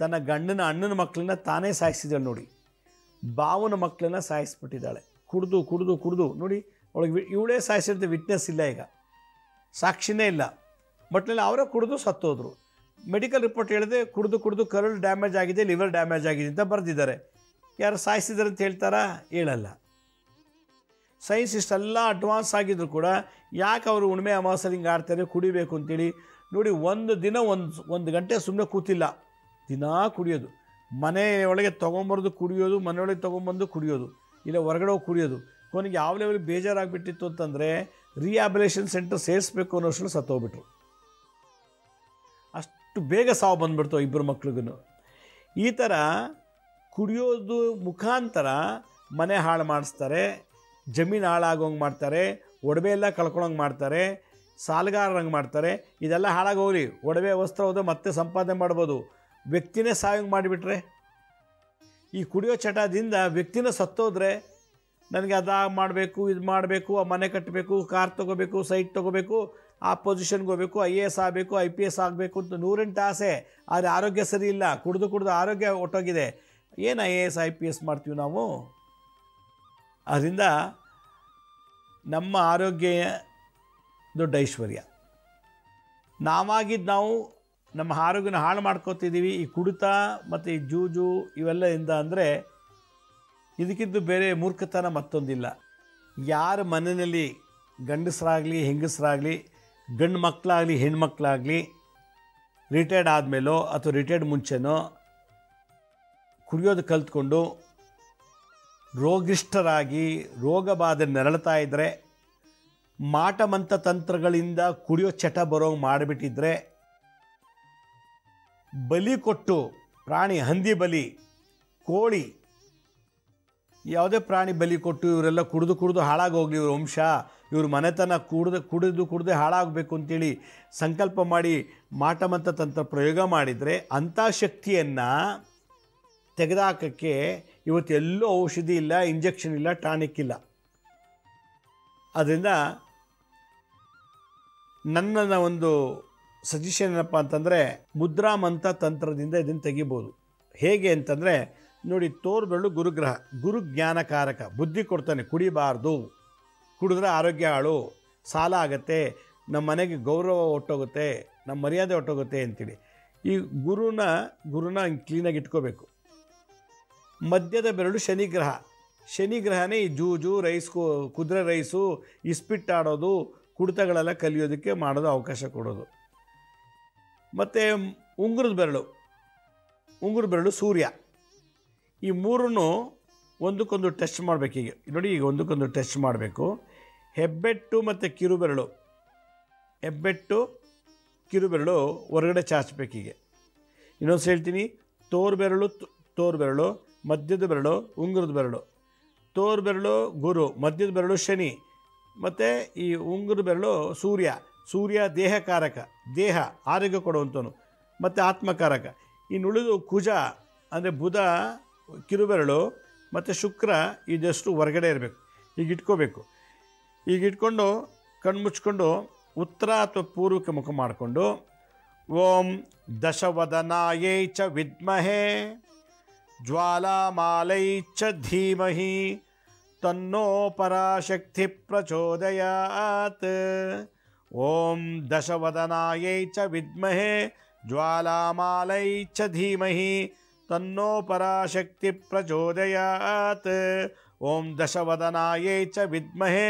ತನ್ನ ಅಣ್ಣನ ಮಕ್ಕಳನ್ನ ತಾನೇ ಸಾಯಿಸಿದ್ದಾಳೆ ನೋಡಿ. ಬಾವನ ಮಕ್ಕಳನ್ನ ಸಾಯಿಸ್ಬಿಟ್ಟಿದ್ದಾಳೆ. ಕುಡಿದು ನೋಡಿ. ಅವಳಿಗೆ ಇವಳೇ ಸಾಯಿಸಿದ ವಿಟ್ನೆಸ್ ಇಲ್ಲ, ಈಗ ಸಾಕ್ಷಿನೇ ಇಲ್ಲ. ಬಟ್ನಲ್ಲಿ ಅವರೇ ಕುಡಿದು ಸತ್ತೋದ್ರು. ಮೆಡಿಕಲ್ ರಿಪೋರ್ಟ್ ಹೇಳಿದೆ ಕುಡಿದು ಕರುಳು ಡ್ಯಾಮೇಜ್ ಆಗಿದೆ, ಲಿವರ್ ಡ್ಯಾಮೇಜ್ ಆಗಿದೆ ಅಂತ ಬರೆದಿದ್ದಾರೆ. ಯಾರು ಸಾಯಿಸಿದ್ದಾರೆ ಅಂತ ಹೇಳ್ತಾರಾ? ಹೇಳಲ್ಲ. ಸೈನ್ಸ್ ಇಷ್ಟೆಲ್ಲ ಅಡ್ವಾನ್ಸ್ ಆಗಿದ್ರು ಕೂಡ ಯಾಕೆ ಅವರು ಹುಣ್ಣಿಮೆ ಅಮಾವಾಸ್ಯೆ ಹಿಂಗೆ ಆಡ್ತಾರೆ ಕುಡಿಬೇಕು ಅಂತೇಳಿ ನೋಡಿ. ಒಂದು ದಿನ ಒಂದು ಗಂಟೆ ಸುಮ್ಮನೆ ಕೂತಿಲ್ಲ, ದಿನಾ ಕುಡಿಯೋದು. ಮನೆಯೊಳಗೆ ತೊಗೊಂಬರೋದು ಕುಡಿಯೋದು, ಮನೆಯೊಳಗೆ ತೊಗೊಂಬಂದು ಕುಡಿಯೋದು, ಇಲ್ಲ ಹೊರಗಡೆ ಹೋಗಿ ಕುಡಿಯೋದು. ಕೊನೆಗೆ ಯಾವ ಲೆವೆಲ್ ಬೇಜಾರಾಗಿಬಿಟ್ಟಿತ್ತು ಅಂತಂದರೆ ರಿಹ್ಯಾಬಿಲೇಷನ್ ಸೆಂಟರ್ ಸೇರಿಸ್ಬೇಕು ಅನ್ನೋಷ್ಟು ಸತ್ತೋಗ್ಬಿಟ್ರು. ಅಷ್ಟು ಬೇಗ ಸಾವು ಬಂದುಬಿಡ್ತು 2 ಮಕ್ಳಿಗೂ. ಈ ಥರ ಕುಡಿಯೋದು ಮುಖಾಂತರ ಮನೆ ಹಾಳು ಮಾಡಿಸ್ತಾರೆ, ಜಮೀನು ಹಾಳಾಗೋಂಗೆ ಮಾಡ್ತಾರೆ, ಒಡವೆ ಎಲ್ಲ ಕಳ್ಕೊಳಂಗೆ ಮಾಡ್ತಾರೆ, ಸಾಲಗಾರರಂಗೆ ಮಾಡ್ತಾರೆ. ಇದೆಲ್ಲ ಹಾಳಾಗೋಗ್ಲಿ, ಒಡವೆ ವಸ್ತ್ರ ಹೋದ್ರೆ ಮತ್ತೆ ಸಂಪಾದನೆ ಮಾಡ್ಬೋದು. ವ್ಯಕ್ತಿನೇ ಸಾಯೋಂಗೆ ಮಾಡಿಬಿಟ್ರೆ, ಈ ಕುಡಿಯೋ ಚಟದಿಂದ ವ್ಯಕ್ತಿನ ಸತ್ತೋದ್ರೆ, ನನಗೆ ಅದು ಮಾಡಬೇಕು, ಇದು ಮಾಡಬೇಕು, ಆ ಮನೆ ಕಟ್ಟಬೇಕು, ಕಾರ್ ತೊಗೋಬೇಕು, ಸೈಟ್ ತೊಗೋಬೇಕು, ಆ ಪೊಸಿಷನ್ಗೆ ಹೋಗಬೇಕು, IAS ಆಗಬೇಕು, IPS ಆಗಬೇಕು ಅಂತ 108 ಆಸೆ. ಆದರೆ ಆರೋಗ್ಯ ಸರಿ ಇಲ್ಲ, ಕುಡಿದು ಆರೋಗ್ಯ ಒಟ್ಟೋಗಿದೆ. ಏನು IAS IPS ಮಾಡ್ತೀವಿ ನಾವು? ಅದರಿಂದ ನಮ್ಮ ಆರೋಗ್ಯ ದೊಡ್ಡ ಐಶ್ವರ್ಯ. ನಾವಾಗಿದ್ದು ನಾವು ನಮ್ಮ ಆರೋಗ್ಯನ ಹಾಳು ಮಾಡ್ಕೋತಿದ್ದೀವಿ ಈ ಕುಡಿತ ಮತ್ತು ಈ ಜೂಜು ಇವೆಲ್ಲದಿಂದ. ಅಂದರೆ ಇದಕ್ಕಿಂತ ಬೇರೆ ಮೂರ್ಖತನ ಮತ್ತೊಂದಿಲ್ಲ. ಯಾರ ಮನೆಯಲ್ಲಿ ಗಂಡಸರಾಗಲಿ ಹೆಂಗಸರಾಗಲಿ, ಗಂಡು ಮಕ್ಕಳಾಗಲಿ ಹೆಣ್ಮಕ್ಳಾಗಲಿ, ರಿಟೈರ್ಡ್ ಆದಮೇಲೋ ಅಥವಾ ರಿಟೈರ್ಡ್ ಮುಂಚೆನೋ ಕುಡಿಯೋದು ಕಲ್ತ್ಕೊಂಡು ರೋಗಿಷ್ಠರಾಗಿ ರೋಗ ಬಾಧೆ ನರಳ್ತಾ ಇದ್ದರೆ, ಮಾಟಮಂತ್ರ ತಂತ್ರಗಳಿಂದ ಕುಡಿಯೋ ಚಟ ಬರೋಂಗೆ ಮಾಡಿಬಿಟ್ಟಿದ್ರೆ, ಬಲಿ ಕೊಟ್ಟು ಪ್ರಾಣಿ, ಹಂದಿ ಬಲಿ, ಕೋಳಿ, ಯಾವುದೇ ಪ್ರಾಣಿ ಬಲಿ ಕೊಟ್ಟು ಇವರೆಲ್ಲ ಕುಡಿದು ಹಾಳಾಗೋಗ್ಲಿ, ಇವ್ರ ವಂಶ, ಇವ್ರ ಮನೆತನ ಕುಡಿದು ಹಾಳಾಗಬೇಕು ಅಂತೇಳಿ ಸಂಕಲ್ಪ ಮಾಡಿ ಮಾಟಮಂತ್ರ ತಂತ್ರ ಪ್ರಯೋಗ ಮಾಡಿದರೆ, ಅಂಥ ಶಕ್ತಿಯನ್ನು ತೆಗೆದುಹಾಕೋಕ್ಕೆ ಇವತ್ತು ಎಲ್ಲೂ ಔಷಧಿ ಇಲ್ಲ, ಇಂಜೆಕ್ಷನ್ ಇಲ್ಲ, ಟಾನಿಕ್ ಇಲ್ಲ. ಅದರಿಂದ ನನ್ನ ಒಂದು ಸಜೆಷನ್ ಏನಪ್ಪ ಅಂತಂದರೆ, ಮುದ್ರಾ ಮಂತ್ರ ತಂತ್ರದಿಂದ ಇದನ್ನು ತೆಗಿಬೋದು. ಹೇಗೆ ಅಂತಂದರೆ ನೋಡಿ, ತೋರ್ಬೆರಳು ಗುರುಗ್ರಹ, ಗುರು ಜ್ಞಾನಕಾರಕ, ಬುದ್ಧಿ ಕೊಡ್ತಾನೆ. ಕುಡಿಬಾರ್ದು, ಕುಡಿದ್ರೆ ಆರೋಗ್ಯ ಹಾಳು, ಸಾಲ ಆಗತ್ತೆ, ನಮ್ಮ ಮನೆಗೆ ಗೌರವ ಹೊಟ್ಟೋಗುತ್ತೆ, ನಮ್ಮ ಮರ್ಯಾದೆ ಹೊಟ್ಟೋಗುತ್ತೆ ಅಂತೇಳಿ ಈ ಗುರುನ ಕ್ಲೀನಾಗಿ ಇಟ್ಕೋಬೇಕು. ಮಧ್ಯದ ಬೆರಳು ಶನಿಗ್ರಹ, ಶನಿಗ್ರಹನೇ ಈ ಜೂಜು, ಕುದುರೆ ರೈಸು, ಇಸ್ಪಿಟ್ಟಾಡೋದು, ಕುಡಿತಗಳೆಲ್ಲ ಕಲಿಯೋದಕ್ಕೆ ಮಾಡೋದು ಅವಕಾಶ ಕೊಡೋದು. ಮತ್ತು ಉಂಗುರದ ಬೆರಳು ಸೂರ್ಯ. ಈ ಮೂರನ್ನು ಒಂದಕ್ಕೊಂದು ಟಚ್ ಮಾಡಬೇಕು. ಈಗ ನೋಡಿ, ಈಗ ಒಂದಕ್ಕೊಂದು ಟಚ್ ಮಾಡಬೇಕು. ಹೆಬ್ಬೆಟ್ಟು ಮತ್ತು ಕಿರುಬೆರಳು ಹೊರಗಡೆ ಚಾಚಬೇಕೀಗೆ. ಇನ್ನೊಂದು ಹೇಳ್ತೀನಿ, ತೋರ್ಬೆರಳು, ಮಧ್ಯದ ಬೆರಳು ಉಂಗುರದ ಬೆರಳು, ತೋರ್ಬೆರಳು ಗುರು, ಮಧ್ಯದ ಬೆರಳು ಶನಿ, ಮತ್ತು ಈ ಉಂಗುರದ ಬೆರಳು ಸೂರ್ಯ ದೇಹಕಾರಕ, ದೇಹ ಆರೋಗ್ಯ ಕೊಡುವಂಥವನು, ಮತ್ತು ಆತ್ಮಕಾರಕ. ಇನ್ನುಳಿದು ಕುಜ ಅಂದರೆ ಬುಧ, ಕಿರುಬೆರಳು ಮತ್ತು ಶುಕ್ರ, ಇದಷ್ಟು ಹೊರಗಡೆ ಇರಬೇಕು. ಈಗ ಇಟ್ಕೋಬೇಕು. ಈಗ ಇಟ್ಕೊಂಡು ಕಣ್ಣು ಮುಚ್ಕೊಂಡು ಉತ್ತರ ಅಥವಾ ಪೂರ್ವಕ್ಕೆ ಮುಖ ಮಾಡಿಕೊಂಡು, ಓಂ ದಶವದನಾಯೈ ಚ ವಿದ್ಮಹೇ ಜ್ವಾಲಾಮಾಲೈ ಚ ಧೀಮಹಿ ತನ್ನೋ ಪರಾಶಕ್ತಿ ಪ್ರಚೋದಯಾತ್. ಓಂ ದಶವದನಾಯೈ ಚ ವಿದ್ಮಹೇ ಜ್ವಾಲಾಮಾಲೈ ಚ ಧೀಮಹಿ ತನ್ನೋ ಪರಾಶಕ್ತಿ ಪ್ರಚೋದಯಾತ್. ಓಂ ದಶವದನಾಯೈ ಚ ವಿದ್ಮಹೇ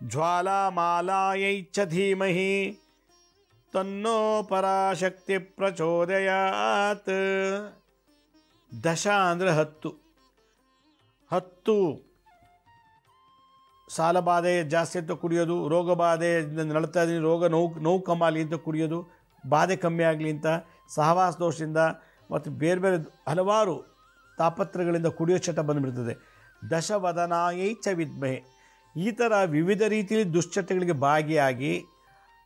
ಜ್ವಾಲಾಮಾಲಾಯೈ ಚ ಧೀಮಹಿ ತನ್ನೋ ಪರಾಶಕ್ತಿ ಪ್ರಚೋದಯಾತ್. ದಶ ಅಂದರೆ 10 ಸಾಲಬಾಧೆ ಜಾಸ್ತಿ ಅಂತ ಕುಡಿಯೋದು, ರೋಗ ಬಾಧೆ ನಳ್ತಾ ಇದ್ದೀನಿ, ನೋವು ಕಮ್ಮಾಲಿ ಅಂತ ಕುಡಿಯೋದು, ಬಾಧೆ ಕಮ್ಮಿ ಆಗಲಿ ಅಂತ, ಸಹವಾಸ ದೋಷದಿಂದ ಮತ್ತು ಬೇರೆ ಹಲವಾರು ತಾಪತ್ರಗಳಿಂದ ಕುಡಿಯೋ ಚಟ ಬಂದುಬಿಡ್ತದೆ. ದಶವದನಾಯೈ ಚ ವಿದ್ಮಹೆ. ಈ ಥರ ವಿವಿಧ ರೀತಿಯಲ್ಲಿ ದುಶ್ಚಟಗಳಿಗೆ ಭಾಗಿಯಾಗಿ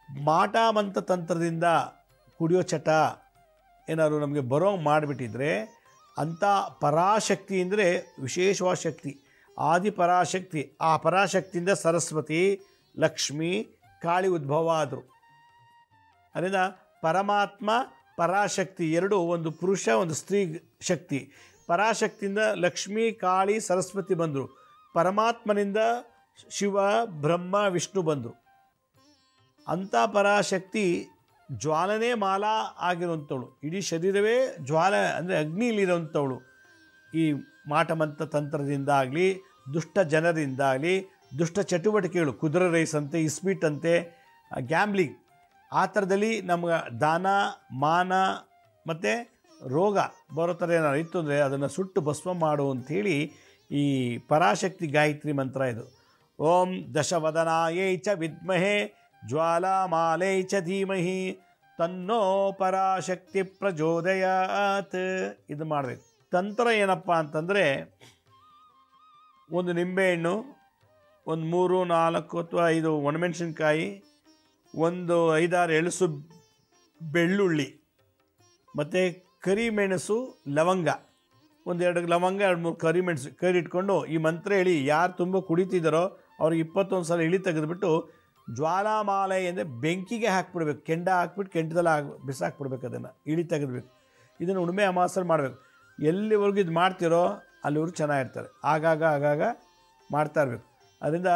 ಮಾಟಮಂತ್ರ ತಂತ್ರದಿಂದ ಕುಡಿಯೋ ಚಟ ಏನಾದ್ರು ನಮಗೆ ಬರೋ ಮಾಡಿಬಿಟ್ಟಿದ್ರೆ, ಅಂಥ ಪರಾಶಕ್ತಿ ಅಂದರೆ ವಿಶೇಷವಾದ ಶಕ್ತಿ, ಆದಿಪರಾಶಕ್ತಿ. ಆ ಪರಾಶಕ್ತಿಯಿಂದ ಸರಸ್ವತಿ, ಲಕ್ಷ್ಮಿ, ಕಾಳಿ ಉದ್ಭವ ಆದರು. ಅದರಿಂದ ಪರಮಾತ್ಮ ಪರಾಶಕ್ತಿ ಎರಡು, ಒಂದು ಪುರುಷ ಒಂದು ಸ್ತ್ರೀ ಶಕ್ತಿ. ಪರಾಶಕ್ತಿಯಿಂದ ಲಕ್ಷ್ಮಿ, ಕಾಳಿ, ಸರಸ್ವತಿ ಬಂದರು. ಪರಮಾತ್ಮನಿಂದ ಶಿವ, ಬ್ರಹ್ಮ, ವಿಷ್ಣು ಬಂದರು. ಅಂಥ ಪರಾಶಕ್ತಿ ಜ್ವಾಲನೇ ಮಾಲಾ ಆಗಿರುವಂಥವಳು, ಇಡೀ ಶರೀರವೇ ಜ್ವಾಲೆ ಅಂದರೆ ಅಗ್ನಿಲಿರುವಂಥವಳು. ಈ ಮಾಟಮಂತ್ರ ತಂತ್ರದಿಂದಾಗಲಿ, ದುಷ್ಟ ಜನರಿಂದಾಗಲಿ, ದುಷ್ಟ ಚಟುವಟಿಕೆಗಳು, ಕುದುರೆ ರೈಸ್ ಅಂತೆ, ಇಸ್ಪೀಟ್ ಅಂತೆ, ಗ್ಯಾಮ್ಲಿಂಗ್, ಆ ಥರದಲ್ಲಿ ನಮ್ಗೆ ದಾನ ಮಾನ ಮತ್ತು ರೋಗ ಬರೋ ಥರ ಏನಾರು ಇತ್ತು ಅಂದರೆ ಅದನ್ನು ಸುಟ್ಟು ಭಸ್ಮ ಮಾಡು ಅಂಥೇಳಿ ಈ ಪರಾಶಕ್ತಿ ಗಾಯತ್ರಿ ಮಂತ್ರ ಇದು. ಓಂ ದಶವದನಾಯೈ ಚ ವಿದ್ಮಹೇ ಜ್ವಾಲಾಮಾಲೈ ಚ ಧೀಮಹಿ ತನ್ನೋ ಪರಾಶಕ್ತಿ ಪ್ರಚೋದಯಾತ್. ಇದು ಮಾಡಬೇಕು. ತಂತ್ರ ಏನಪ್ಪ ಅಂತಂದರೆ, ಒಂದು ನಿಂಬೆಹಣ್ಣು, ಒಂದು 3, 4 ಅಥವಾ 5 ಒಣಮೆಣಸಿನ್ಕಾಯಿ, ಒಂದು 5-6 ಎಳಸು ಬೆಳ್ಳುಳ್ಳಿ, ಮತ್ತು ಕರಿಮೆಣಸು, ಲವಂಗ, 1-2 ಲವಂಗ, 2-3 ಕರಿಮೆಣಸು ಇಟ್ಕೊಂಡು ಈ ಮಂತ್ರ ಹೇಳಿ ಯಾರು ತುಂಬ ಕುಡಿತಿದ್ದಾರೋ ಅವ್ರಿಗೆ 21 ಸಲ ಇಳಿ ತೆಗೆದುಬಿಟ್ಟು ಜ್ವಾಲಾಮಾಲೆ ಅಂದರೆ ಬೆಂಕಿಗೆ ಹಾಕ್ಬಿಡ್ಬೇಕು, ಕೆಂಡ ಹಾಕ್ಬಿಟ್ಟು ಕೆಂಡದಲ್ಲಿ ಬಿಸಾಕ್ಬಿಡ್ಬೇಕು, ಅದನ್ನು ಇಳಿ ತೆಗೆದ್ಬೇಕು. ಇದನ್ನು ಹುಣ್ಣಿಮೆ ಅಮಾವಾಸ್ಯೆ ಮಾಡಬೇಕು. ಎಲ್ಲಿವರೆಗೂ ಇದು ಮಾಡ್ತಿರೋ ಅಲ್ಲಿವರೆಗೂ ಚೆನ್ನಾಗಿರ್ತಾರೆ. ಆಗಾಗ ಮಾಡ್ತಾ ಇರಬೇಕು. ಅದರಿಂದ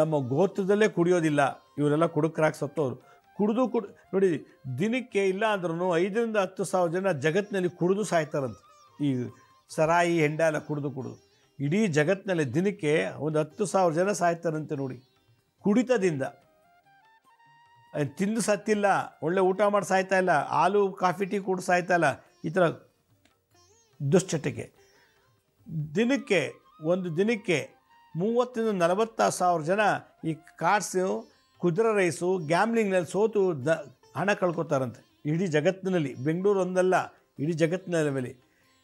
ನಮ್ಮ ಗೋತ್ರದಲ್ಲೇ ಕುಡಿಯೋದಿಲ್ಲ, ಇವರೆಲ್ಲ ಕುಡುಕರಾಗಿ ಸತ್ತೋರು. ಕುಡಿದು ನೋಡಿ, ದಿನಕ್ಕೆ ಇಲ್ಲ ಅಂದ್ರೂ 5,000 to 10,000 ಜನ ಜಗತ್ತಿನಲ್ಲಿ ಕುಡಿದು ಸಾಯ್ತಾರಂತೆ. ಈ ಸರಾಯಿ ಹೆಂಡ ಎಲ್ಲ ಕುಡಿದು ಇಡೀ ಜಗತ್ತಿನಲ್ಲಿ ದಿನಕ್ಕೆ ಒಂದು 10,000 ಜನ ಸಾಯ್ತಾರಂತೆ ನೋಡಿ, ಕುಡಿತದಿಂದ. ತಿಂದು ಸತ್ತಿಲ್ಲ, ಒಳ್ಳೆ ಊಟ ಮಾಡಿ ಸಾಯ್ತಾ ಇಲ್ಲ, ಹಾಲು ಕಾಫಿ ಟೀ ಕೂಡ ಸಾಯ್ತಾ ಇಲ್ಲ. ಈ ಥರ ದುಶ್ಚಟಕ್ಕೆ ಒಂದು ದಿನಕ್ಕೆ 30,000-40,000 ಜನ ಈ ಕಾರ್ಡ್ಸು, ಕುದುರೆ ರೈಸು, ಗ್ಯಾಮ್ಲಿಂಗ್ನಲ್ಲಿ ಸೋತು ಹಣ ಕಳ್ಕೊತಾರಂತೆ ಇಡೀ ಜಗತ್ತಿನಲ್ಲಿ. ಬೆಂಗಳೂರು ಒಂದಲ್ಲ, ಇಡೀ ಜಗತ್ತಿನ ಮೇಲೆ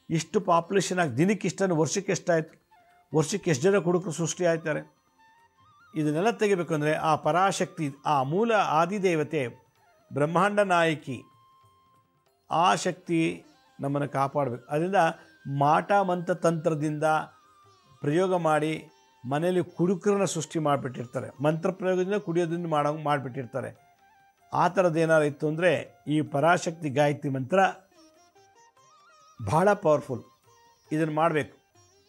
ಇಷ್ಟು ಪಾಪ್ಯುಲೇಷನ್ ಆಗಿ ದಿನಕ್ಕೆ ಇಷ್ಟನ್ನು, ವರ್ಷಕ್ಕೆ ಎಷ್ಟಾಯಿತು? ವರ್ಷಕ್ಕೆ ಎಷ್ಟು ಜನ ಕುಡುಕರು ಸೃಷ್ಟಿ ಆಯ್ತಾರೆ? ಇದನ್ನೆಲ್ಲ ತೆಗಿಬೇಕು ಅಂದರೆ ಆ ಪರಾಶಕ್ತಿ, ಆ ಮೂಲ ಆದಿದೇವತೆ, ಬ್ರಹ್ಮಾಂಡ ನಾಯಕಿ, ಆ ಶಕ್ತಿ ನಮ್ಮನ್ನು ಕಾಪಾಡಬೇಕು. ಅದರಿಂದ ಮಾಟ ಮಂತ್ರ ತಂತ್ರದಿಂದ ಪ್ರಯೋಗ ಮಾಡಿ ಮನೆಯಲ್ಲಿ ಕುಡುಕರನ್ನ ಸೃಷ್ಟಿ ಮಾಡಿಬಿಟ್ಟಿರ್ತಾರೆ. ಮಂತ್ರ ಪ್ರಯೋಗದಿಂದ ಕುಡಿಯೋದ್ರಿಂದ ಮಾಡಿಬಿಟ್ಟಿರ್ತಾರೆ. ಆ ಥರದ್ದು ಏನಾರು ಇತ್ತು ಅಂದರೆ ಈ ಪರಾಶಕ್ತಿ ಗಾಯತ್ರಿ ಮಂತ್ರ ಭಾಳ ಪವರ್ಫುಲ್. ಇದನ್ನು ಮಾಡಬೇಕು.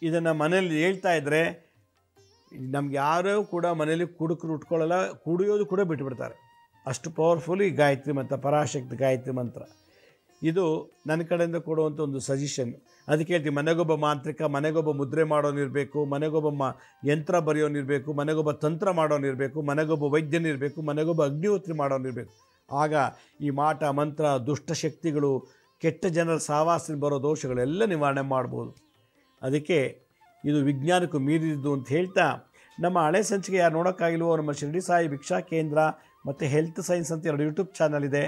ಇದನ್ನು ಮನೇಲಿ ಹೇಳ್ತಾ ಇದ್ದರೆ ನಮ್ಗೆ ಯಾರೂ ಕೂಡ ಮನೇಲಿ ಕುಡುಕರು ಉಟ್ಕೊಳ್ಳಲ್ಲ, ಕುಡಿಯೋದು ಕೂಡ ಬಿಟ್ಟುಬಿಡ್ತಾರೆ. ಅಷ್ಟು ಪವರ್ಫುಲ್ ಈ ಗಾಯತ್ರಿ ಮಂತ್ರ, ಪರಾಶಕ್ತಿ ಗಾಯತ್ರಿ ಮಂತ್ರ. ಇದು ನನ್ನ ಕಡೆಯಿಂದ ಕೊಡುವಂಥ ಒಂದು ಸಜೆಷನ್. ಅದಕ್ಕೆ ಹೇಳ್ತೀವಿ, ಮನೆಗೊಬ್ಬ ಮಾಂತ್ರಿಕ, ಮನೆಗೊಬ್ಬ ಮುದ್ರೆ ಮಾಡೋನಿರಬೇಕು, ಮನೆಗೊಬ್ಬ ಯಂತ್ರ ಬರೆಯೋನಿರಬೇಕು, ಮನೆಗೊಬ್ಬ ತಂತ್ರ ಮಾಡೋನಿರಬೇಕು, ಮನೆಗೊಬ್ಬ ವೈದ್ಯನಿರಬೇಕು, ಮನೆಗೊಬ್ಬ ಅಗ್ನಿಹೋತ್ರಿ ಮಾಡೋನಿರಬೇಕು. ಆಗ ಈ ಮಾಟ ಮಂತ್ರ, ದುಷ್ಟಶಕ್ತಿಗಳು, ಕೆಟ್ಟ ಜನರ ಸಹವಾಸದಿಂದ ಬರೋ ದೋಷಗಳೆಲ್ಲ ನಿವಾರಣೆ ಮಾಡ್ಬೋದು. ಅದಕ್ಕೆ ಇದು ವಿಜ್ಞಾನಕ್ಕೂ ಮೀರಿದ್ದು ಅಂತ ಹೇಳ್ತಾ, ನಮ್ಮ ಹಳೆ ಸಂಚಿಕೆ ಯಾರು ನೋಡೋಕ್ಕಾಗಿಲ್ವೋ ನಮ್ಮ ಶಿರಡಿ ಸಾಯಿ ಭಿಕ್ಷಾ ಕೇಂದ್ರ ಮತ್ತು ಹೆಲ್ತ್ ಸೈನ್ಸ್ ಅಂತ 2 ಯೂಟ್ಯೂಬ್ ಚಾನಲ್ ಇದೆ.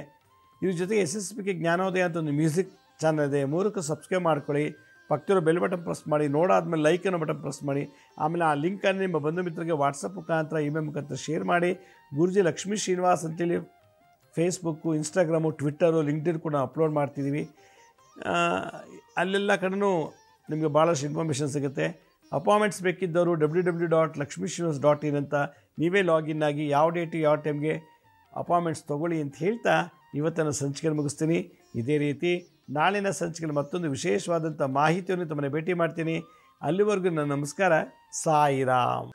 ಇದ್ರ ಜೊತೆಗೆ SSPK ಜ್ಞಾನೋದಯ ಅಂತ ಒಂದು ಮ್ಯೂಸಿಕ್ ಚಾನಲ್ ಇದೆ. 3ಕ್ಕೂ ಸಬ್ಸ್ಕ್ರೈಬ್ ಮಾಡ್ಕೊಳ್ಳಿ. ಪಕ್ಕದಲ್ಲಿರೋ ಬೆಲ್ ಬಟನ್ ಪ್ರೆಸ್ ಮಾಡಿ, ನೋಡಾದ್ಮೇಲೆ ಲೈಕ್ ಅನ್ನೋ ಬಟನ್ ಪ್ರೆಸ್ ಮಾಡಿ. ಆಮೇಲೆ ಆ ಲಿಂಕನ್ನು ನಿಮ್ಮ ಬಂಧು ಮಿತ್ರರಿಗೆ ವಾಟ್ಸಪ್ ಮುಖಾಂತರ, ಇಮೇಲ್ ಮುಖಾಂತರ ಶೇರ್ ಮಾಡಿ. ಗುರುಜಿ ಲಕ್ಷ್ಮೀ ಶ್ರೀನಿವಾಸ್ ಅಂತೇಳಿ ಫೇಸ್ಬುಕ್ಕು, ಇನ್ಸ್ಟಾಗ್ರಾಮು, ಟ್ವಿಟ್ಟರು, ಲಿಂಕ್ಡ್ಇನ್ ಕೂಡ ಅಪ್ಲೋಡ್ ಮಾಡ್ತಿದ್ದೀವಿ. ಅಲ್ಲೆಲ್ಲ ಕಡೆನೂ ನಿಮಗೆ ಭಾಳಷ್ಟು ಇನ್ಫಾರ್ಮೇಷನ್ ಸಿಗುತ್ತೆ. ಅಪಾಯಿಂಟ್ಮೆಂಟ್ಸ್ ಬೇಕಿದ್ದವರು www.lakshmisrinivas.in ಅಂತ ನೀವೇ ಲಾಗಿನ್ ಆಗಿ ಯಾವ ಡೇಟು ಯಾವ ಟೈಮ್ಗೆ ಅಪಾಯಿಂಟ್ಮೆಂಟ್ಸ್ ತೊಗೊಳ್ಳಿ ಅಂತ ಹೇಳ್ತಾ ಇವತ್ತಿನ ಸಂಚಿಕೆಯನ್ನು ಮುಗಿಸ್ತೀನಿ. ಇದೇ ರೀತಿ ನಾಳಿನ ಸಂಚಿಕೆಯಲ್ಲಿ ಮತ್ತೊಂದು ವಿಶೇಷವಾದಂಥ ಮಾಹಿತಿಯನ್ನು ತಮ್ಮನ್ನು ಭೇಟಿ ಮಾಡ್ತೀನಿ. ಅಲ್ಲಿವರೆಗೂ ನನ್ನ ನಮಸ್ಕಾರ. ಸಾಯಿರಾಮ್.